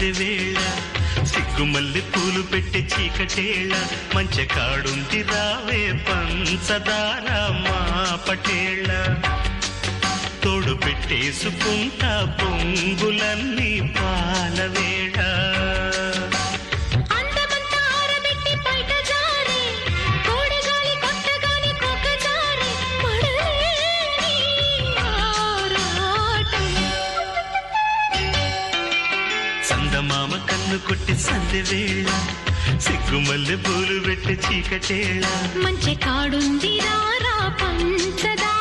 సందె వేళ సిగ్గుమల్లి పూలు పెట్టే చీకటేళ మంచె కాడుంది రావే పంచదార మా పటేళ తోడు పెట్టేసుకుంటా పొంగులన్నీ పాలవేళ చందమామ కన్ను కొట్టి సందె వేళ సిగ్గుమల్లె పూలు పెట్టి చీకటేళ మంచి కాడుంది రారా పంచదా